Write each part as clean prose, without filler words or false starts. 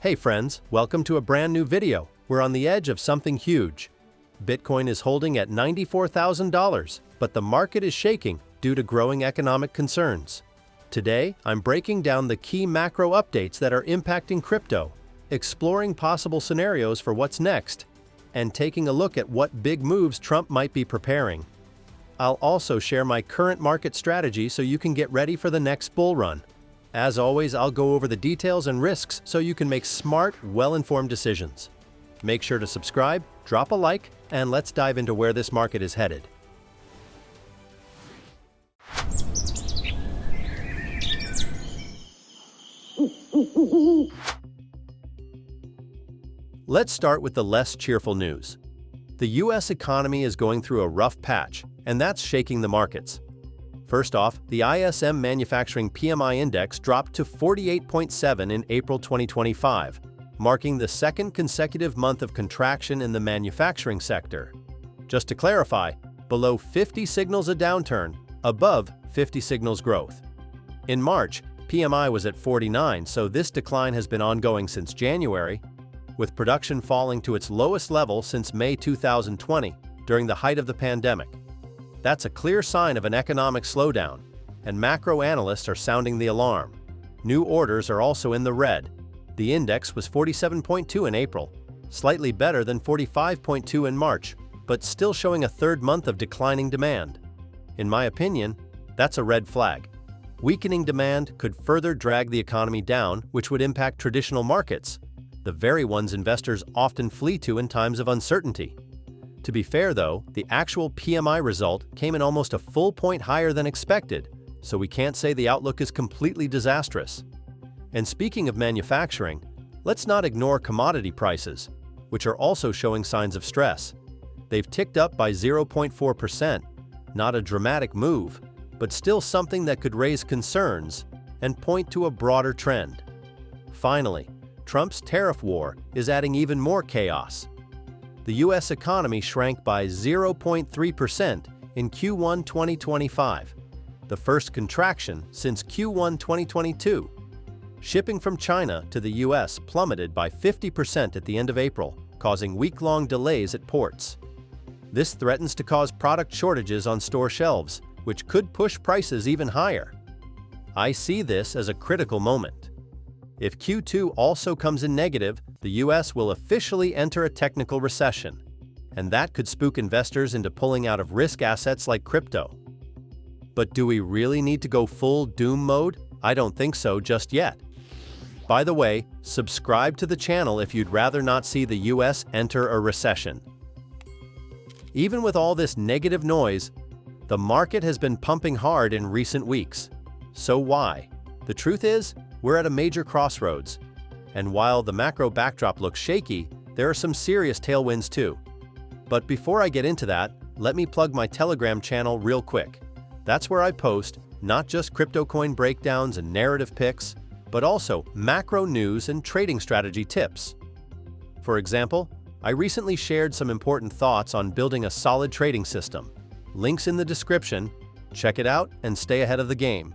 Hey friends, welcome to a brand new video. We're on the edge of something huge. Bitcoin is holding at $94,000, but the market is shaking due to growing economic concerns. Today, I'm breaking down the key macro updates that are impacting crypto, exploring possible scenarios for what's next, and taking a look at what big moves Trump might be preparing. I'll also share my current market strategy so you can get ready for the next bull run. As always, I'll go over the details and risks so you can make smart, well-informed decisions. Make sure to subscribe, drop a like, and let's dive into where this market is headed. Let's start with the less cheerful news. The US economy is going through a rough patch, and that's shaking the markets. First off, the ISM Manufacturing PMI Index dropped to 48.7 in April 2025, marking the second consecutive month of contraction in the manufacturing sector. Just to clarify, below 50 signals a downturn, above 50 signals growth. In March, PMI was at 49, so this decline has been ongoing since January, with production falling to its lowest level since May 2020, during the height of the pandemic. That's a clear sign of an economic slowdown, and macro analysts are sounding the alarm. New orders are also in the red. The index was 47.2 in April, slightly better than 45.2 in March, but still showing a third month of declining demand. In my opinion, that's a red flag. Weakening demand could further drag the economy down, which would impact traditional markets, the very ones investors often flee to in times of uncertainty. To be fair though, the actual PMI result came in almost a full point higher than expected, so we can't say the outlook is completely disastrous. And speaking of manufacturing, let's not ignore commodity prices, which are also showing signs of stress. They've ticked up by 0.4%, not a dramatic move, but still something that could raise concerns and point to a broader trend. Finally, Trump's tariff war is adding even more chaos. The U.S. economy shrank by 0.3% in Q1 2025, the first contraction since Q1 2022. Shipping from China to the U.S. plummeted by 50% at the end of April, causing week-long delays at ports. This threatens to cause product shortages on store shelves, which could push prices even higher. I see this as a critical moment. If Q2 also comes in negative, the US will officially enter a technical recession, and that could spook investors into pulling out of risk assets like crypto. But do we really need to go full doom mode? I don't think so just yet. By the way, subscribe to the channel if you'd rather not see the US enter a recession. Even with all this negative noise, the market has been pumping hard in recent weeks. So why? The truth is, we're at a major crossroads. And while the macro backdrop looks shaky, there are some serious tailwinds too. But before I get into that, let me plug my Telegram channel real quick. That's where I post not just crypto coin breakdowns and narrative picks, but also macro news and trading strategy tips. For example, I recently shared some important thoughts on building a solid trading system. Links in the description. Check it out and stay ahead of the game.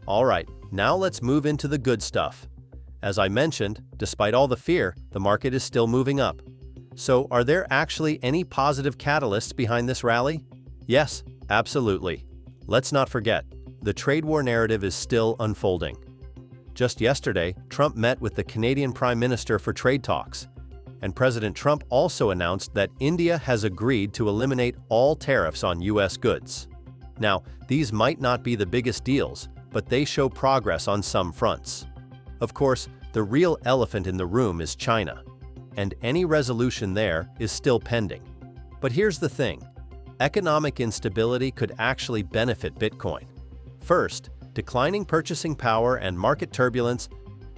Alright, now let's move into the good stuff. As I mentioned, despite all the fear, the market is still moving up. So are there actually any positive catalysts behind this rally? Yes, absolutely. Let's not forget, the trade war narrative is still unfolding. Just yesterday, Trump met with the Canadian Prime Minister for trade talks, and President Trump also announced that India has agreed to eliminate all tariffs on US goods. Now, these might not be the biggest deals, but they show progress on some fronts. Of course, the real elephant in the room is China, and any resolution there is still pending. But here's the thing, economic instability could actually benefit Bitcoin. First, declining purchasing power and market turbulence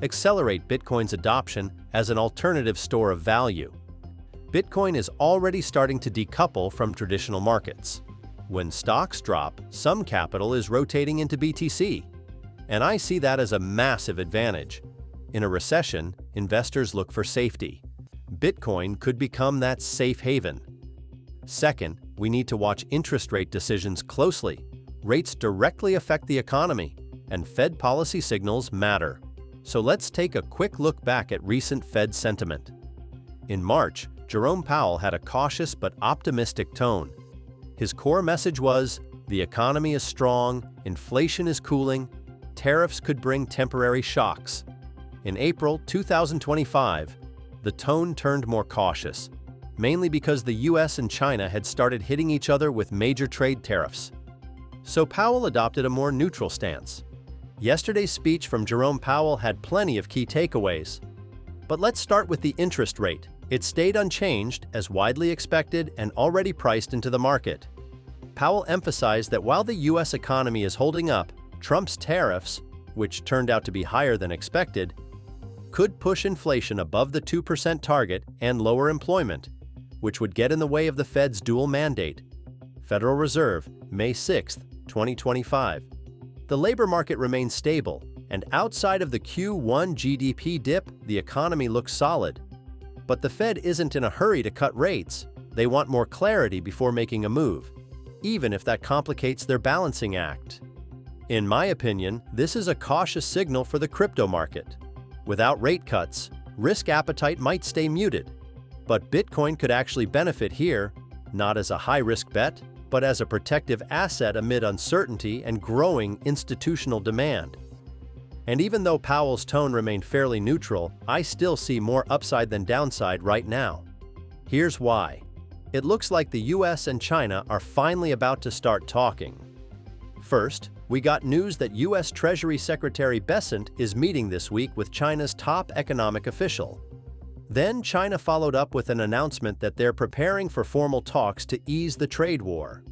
accelerate Bitcoin's adoption as an alternative store of value. Bitcoin is already starting to decouple from traditional markets. When stocks drop, some capital is rotating into BTC, and I see that as a massive advantage. In a recession, investors look for safety. Bitcoin could become that safe haven. Second, we need to watch interest rate decisions closely. Rates directly affect the economy, and Fed policy signals matter. So let's take a quick look back at recent Fed sentiment. In March, Jerome Powell had a cautious but optimistic tone. His core message was, the economy is strong, inflation is cooling, tariffs could bring temporary shocks. In April 2025, the tone turned more cautious, mainly because the US and China had started hitting each other with major trade tariffs. So Powell adopted a more neutral stance. Yesterday's speech from Jerome Powell had plenty of key takeaways. But let's start with the interest rate. It stayed unchanged, as widely expected and already priced into the market. Powell emphasized that while the US economy is holding up, Trump's tariffs, which turned out to be higher than expected, could push inflation above the 2% target and lower employment, which would get in the way of the Fed's dual mandate. Federal Reserve, May 6, 2025. The labor market remains stable, and outside of the Q1 GDP dip, the economy looks solid. But the Fed isn't in a hurry to cut rates. They want more clarity before making a move, even if that complicates their balancing act. In my opinion, this is a cautious signal for the crypto market. Without rate cuts, risk appetite might stay muted. But Bitcoin could actually benefit here, not as a high-risk bet, but as a protective asset amid uncertainty and growing institutional demand. And even though Powell's tone remained fairly neutral, I still see more upside than downside right now. Here's why. It looks like the US and China are finally about to start talking. First, we got news that US Treasury Secretary Bessent is meeting this week with China's top economic official. Then China followed up with an announcement that they're preparing for formal talks to ease the trade war.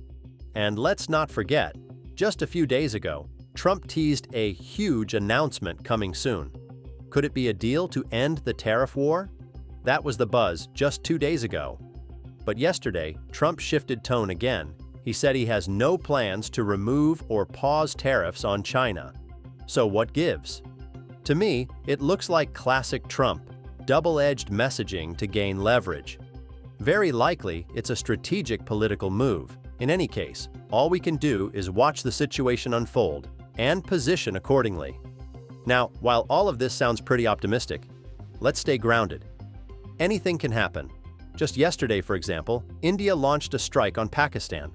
And let's not forget, just a few days ago, Trump teased a huge announcement coming soon. Could it be a deal to end the tariff war? That was the buzz just 2 days ago. But yesterday, Trump shifted tone again. He said he has no plans to remove or pause tariffs on China. So what gives? To me, it looks like classic Trump, double-edged messaging to gain leverage. Very likely, it's a strategic political move. In any case, all we can do is watch the situation unfold and position accordingly. Now, while all of this sounds pretty optimistic, let's stay grounded. Anything can happen. Just yesterday, for example, India launched a strike on Pakistan.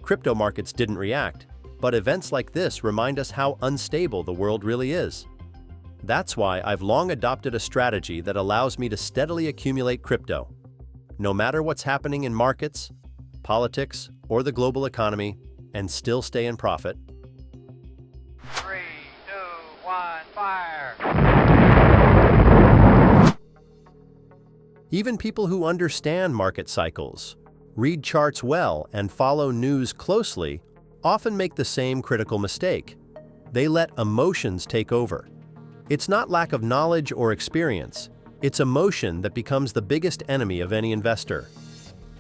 Crypto markets didn't react, but events like this remind us how unstable the world really is. That's why I've long adopted a strategy that allows me to steadily accumulate crypto. No matter what's happening in markets, politics, or the global economy, and still stay in profit. 3, 2, 1, fire! Even people who understand market cycles, read charts well, and follow news closely often make the same critical mistake. They let emotions take over. It's not lack of knowledge or experience. It's emotion that becomes the biggest enemy of any investor.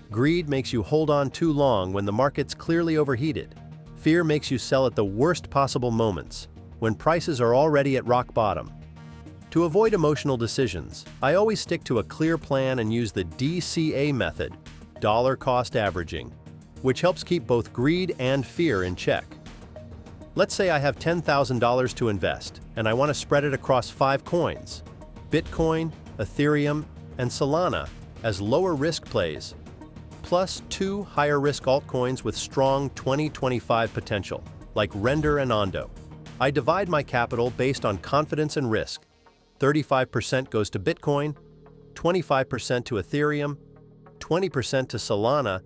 Greed makes you hold on too long when the market's clearly overheated. Fear makes you sell at the worst possible moments, when prices are already at rock bottom. To avoid emotional decisions, I always stick to a clear plan and use the DCA method, dollar cost averaging, which helps keep both greed and fear in check. Let's say I have $10,000 to invest, and I want to spread it across 5 coins, Bitcoin, Ethereum, and Solana, as lower risk plays, plus 2 higher risk altcoins with strong 2025 potential, like Render and Ondo. I divide my capital based on confidence and risk. 35% goes to Bitcoin, 25% to Ethereum, 20% to Solana,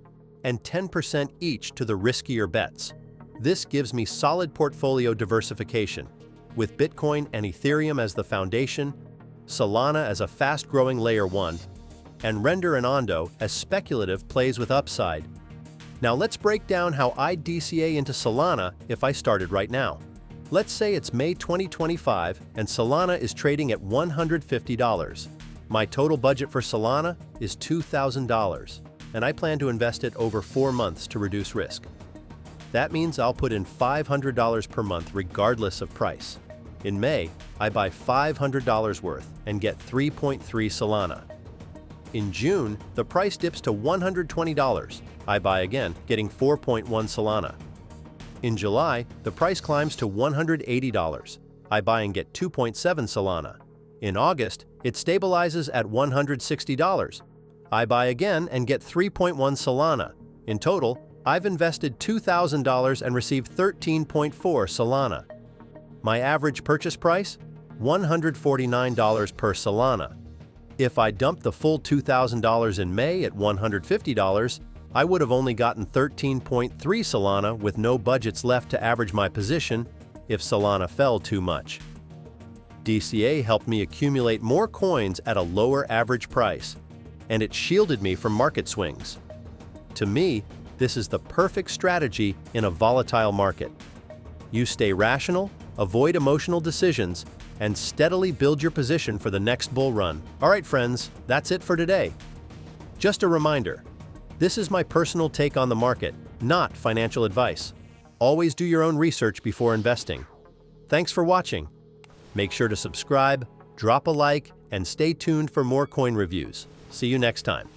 and 10% each to the riskier bets. This gives me solid portfolio diversification, with Bitcoin and Ethereum as the foundation, Solana as a fast-growing layer 1, and Render and Ondo as speculative plays with upside. Now let's break down how I'd DCA into Solana if I started right now. Let's say it's May 2025 and Solana is trading at $150. My total budget for Solana is $2,000, and I plan to invest it over 4 months to reduce risk. That means I'll put in $500 per month regardless of price. In May, I buy $500 worth and get 3.3 Solana. In June, the price dips to $120. I buy again, getting 4.1 Solana. In July, the price climbs to $180. I buy and get 2.7 Solana. In August, it stabilizes at $160. I buy again and get 3.1 Solana. In total, I've invested $2,000 and received 13.4 Solana. My average purchase price? $149 per Solana. If I dumped the full $2,000 in May at $150, I would have only gotten 13.3 Solana with no budgets left to average my position if Solana fell too much. DCA helped me accumulate more coins at a lower average price, and it shielded me from market swings. To me, this is the perfect strategy in a volatile market. You stay rational, avoid emotional decisions, and steadily build your position for the next bull run. All right, friends, that's it for today. Just a reminder, this is my personal take on the market, not financial advice. Always do your own research before investing. Thanks for watching. Make sure to subscribe, drop a like, and stay tuned for more coin reviews. See you next time.